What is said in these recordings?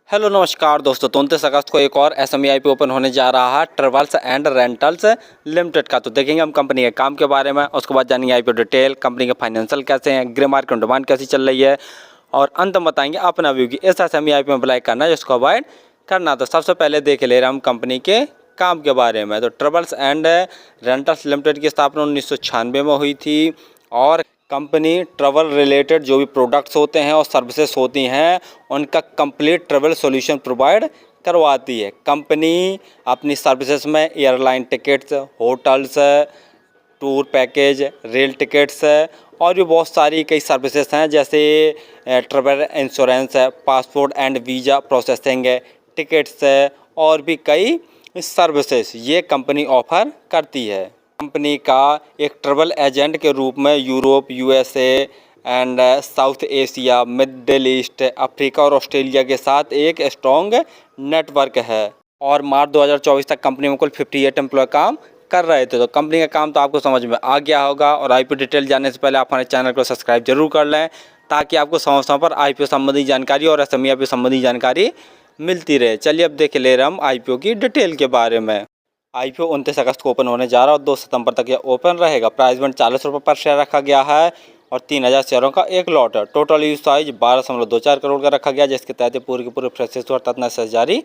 Hello नमस्कार दोस्तों, 29 अगस्त को एक और एसएमई आईपीओ ओपन होने जा रहा है ट्रेवल्स एंड रेंटल्स लिमिटेड का। तो देखेंगे हम कंपनी के काम के बारे में, उसके बाद जानेंगे आईपीओ डिटेल, कंपनी के फाइनेंशियल कैसे हैं, ग्रे मार्केट डिमांड कैसी चल रही है और अंत में बताएंगे अपना व्यू की इस एसएमई आईपीओ में अप्लाई करना है जिसको अवॉइड करना। तो सबसे पहले देख ले रहे हैं हम कंपनी के काम के बारे में। तो ट्रेवल्स एंड रेंटल्स लिमिटेड की स्थापना 1996 में हुई थी और कंपनी ट्रैवल रिलेटेड जो भी प्रोडक्ट्स होते हैं और सर्विसेज होती हैं उनका कंप्लीट ट्रैवल सॉल्यूशन प्रोवाइड करवाती है। कंपनी अपनी सर्विसेज में airline tickets, hotels, tour package, rail tickets और भी बहुत सारी कई सर्विसेज हैं जैसे ट्रैवल इंश्योरेंस है, पासपोर्ट एंड वीज़ा प्रोसेसिंग है, टिकट्स है और भी कई सर्विसेज ये कंपनी ऑफर करती है। कंपनी का एक ट्रैवल एजेंट के रूप में Europe, USA and south Asia, middle east, Africa और ऑस्ट्रेलिया के साथ एक स्ट्रॉन्ग नेटवर्क है। और मार्च 2024 तक कंपनी में कुल 58 एम्प्लॉय काम कर रहे थे। तो कंपनी का काम तो आपको समझ में आ गया होगा और आईपीओ डिटेल जानने से पहले आप हमारे चैनल को सब्सक्राइब जरूर कर लें ताकि आपको समय समय पर आईपीओ संबंधी जानकारी और एसएमई आईपीओ संबंधी जानकारी मिलती रहे। चलिए अब देख ले रहे हम आईपीओ की डिटेल के बारे में। आईपीओ 29 अगस्त को ओपन होने जा रहा है और 2 सितंबर तक यह ओपन रहेगा। प्राइस बंड 40 रुपये पर शेयर रखा गया है और 3000 शेयरों का एक लॉट है। टोटल यूज साइज 12.24 करोड़ का रखा गया जिसके तहत पूरे के पूरे फ्रेशेस और तत्ना से जारी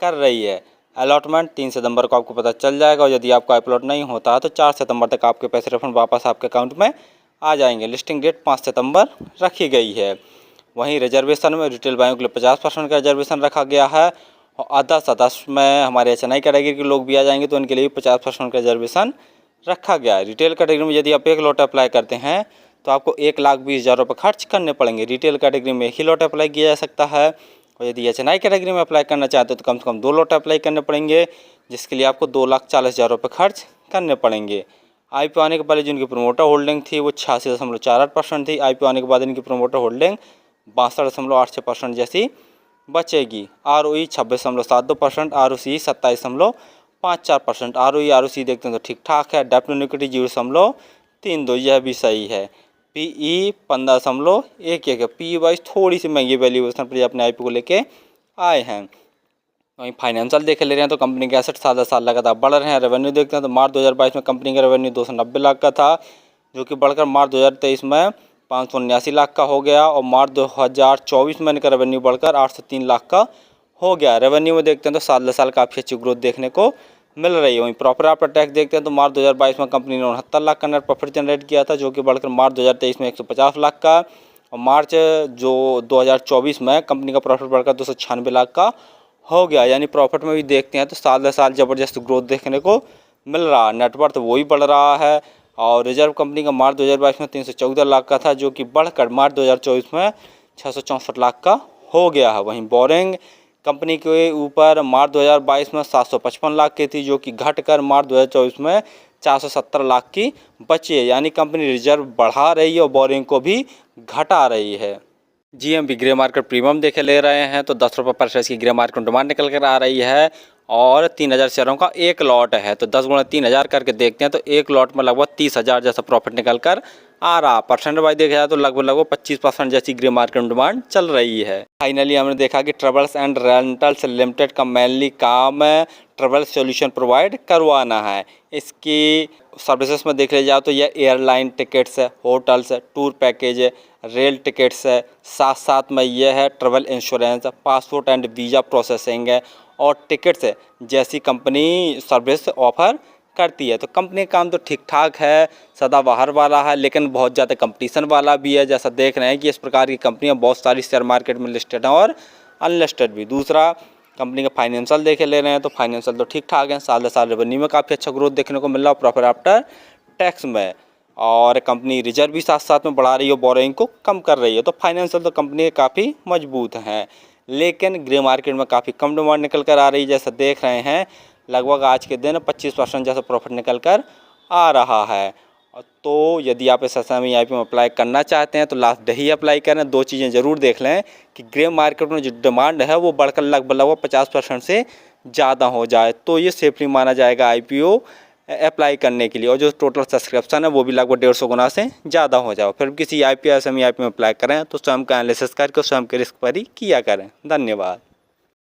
कर रही है। अलॉटमेंट 3 सितंबर को आपको पता चल जाएगा और यदि आपका अपलॉट नहीं होता है तो 4 सितंबर तक आपके पैसे रिफंड वापस आपके अकाउंट में आ जाएंगे। लिस्टिंग डेट 5 सितंबर रखी गई है। वहीं रिजर्वेशन में रिटेल वालों के लिए 50% का रिजर्वेशन रखा गया है और अदर्स में हमारे एचएनआई कैटेगरी के लोग भी आ जाएंगे तो उनके लिए 50% का रिजर्वेशन रखा गया है। रिटेल कैटेगरी में यदि आप एक लॉट अप्लाई करते हैं तो आपको 1,20,000 रुपये खर्च करने पड़ेंगे। रिटेल कैटेगरी में एक ही लॉट अप्लाई किया जा सकता है और यदि एचएनआई कैटेगरी में अप्लाई करना चाहते हो तो कम से कम 2 लॉट अप्लाई करने पड़ेंगे जिसके लिए आपको 2,40,000 रुपये खर्च करने पड़ेंगे। आईपीओ आने के पहले जिनकी प्रोमोटर होल्डिंग थी वो 86.48% थी। आईपीओ आने के बाद इनकी प्रोमोटर होल्डिंग 62.86% जैसी बचेगी। ROE 26.72%, ROCE 27.54%। ROE देखते हैं तो ठीक ठाक है। डेब्ट टू इक्विटी 0.32, यह भी सही है। PE 15.11 है। PE वाइज थोड़ी सी महंगी वैल्यूएशन पर अपने आईपीओ को लेके आए हैं। वहीं फाइनेंशियल देख ले रहे हैं तो कंपनी के एसेट साल साल लगातार बढ़ रहे हैं। रेवेन्यू देखते हैं तो मार्च 2022 में कंपनी का रेवेन्यू 290 लाख का था जो कि बढ़कर मार्च 2023 में 579 लाख का हो गया और मार्च 2024 में इनका रेवेन्यू बढ़कर 803 लाख का हो गया। रेवेन्यू में देखते हैं तो साल साल काफ़ी अच्छी ग्रोथ देखने को मिल रही है। वहीं प्रॉफिट आफ्टर टैक्स देखते हैं तो मार्च 2022 में कंपनी ने 69 लाख का नेट प्रॉफिट जनरेट किया था जो कि बढ़कर मार्च 2023 में 150 लाख का और मार्च जो 2024 में कंपनी का प्रॉफिट बढ़कर 296 लाख का हो गया। यानी प्रॉफिट में भी देखते हैं तो साल साल ज़बरदस्त ग्रोथ देखने को मिल रहा है। नेटवर्थ वही बढ़ रहा है और रिजर्व कंपनी का मार्च 2022 में 314 लाख का था जो कि बढ़कर मार्च 2024 में 664 लाख का हो गया है। वहीं बोरिंग कंपनी के ऊपर मार्च 2022 में 755 लाख की थी जो कि घटकर मार्च 2024 में 470 लाख की बची है। यानी कंपनी रिजर्व बढ़ा रही है और बोरिंग को भी घटा रही है। GMP ग्रे मार्केट प्रीमियम देखे ले रहे हैं तो 10 रुपये पर शेयर की ग्रे मार्केट डिमांड निकल कर आ रही है और 3000 शेयरों का एक लॉट है। तो 10 गुणा 3000 करके देखते हैं तो एक लॉट में लगभग 30,000 जैसा प्रॉफिट निकल कर आ रहा। परसेंट वाइज देखा जाए तो लगभग 25% जैसी ग्रे मार्केट डिमांड चल रही है। फाइनली हमने देखा कि ट्रेवल्स एंड रेंटल्स लिमिटेड का मेनली काम ट्रैवल सॉल्यूशन प्रोवाइड करवाना है। इसकी सर्विसेज में देख लिया जाए तो यह एयरलाइन टिकट्स है, होटल्स है, टूर पैकेज है, रेल टिकट्स है, साथ साथ में यह है travel insurance, passport and visa processing है और टिकट्स है जैसी कंपनी सर्विस ऑफर करती है। तो कंपनी का काम तो ठीक ठाक है, सदाबहार वाला है लेकिन बहुत ज़्यादा कंपटीशन वाला भी है। जैसा देख रहे हैं कि इस प्रकार की कंपनियां बहुत सारी शेयर मार्केट में लिस्टेड हैं और अनलिस्टेड भी। दूसरा कंपनी का फाइनेंशियल देखे ले रहे हैं तो फाइनेंशियल तो ठीक ठाक है। साल साल रेवेन्यू में काफ़ी अच्छा ग्रोथ देखने को मिल रहा है प्रॉफिट आफ्टर टैक्स में और कंपनी रिजर्व भी साथ साथ में बढ़ा रही है और बोरिंग को कम कर रही है। तो फाइनेंशियल तो कंपनी काफ़ी मजबूत हैं लेकिन ग्रे मार्केट में काफ़ी कम डिमांड निकल कर आ रही है। जैसा देख रहे हैं लगभग आज के दिन 25% जैसा प्रॉफिट निकल कर आ रहा है। तो यदि आप इस एसएमई आईपीओ में अप्लाई करना चाहते हैं तो लास्ट डे ही अप्लाई करें। 2 चीज़ें ज़रूर देख लें कि ग्रे मार्केट में जो डिमांड है वो बढ़कर लगभग 50% से ज़्यादा हो जाए तो ये सेफली माना जाएगा आईपीओ अप्लाई करने के लिए और जो टोटल सब्सक्रिप्शन है वो भी लगभग 150 गुना से ज़्यादा हो जाए। फिर किसी आईपीओ एसएमई आईपीओ में अप्लाई करें तो स्वयं का एनालिसिस करके स्वयं के रिस्क पर ही किया करें। धन्यवाद।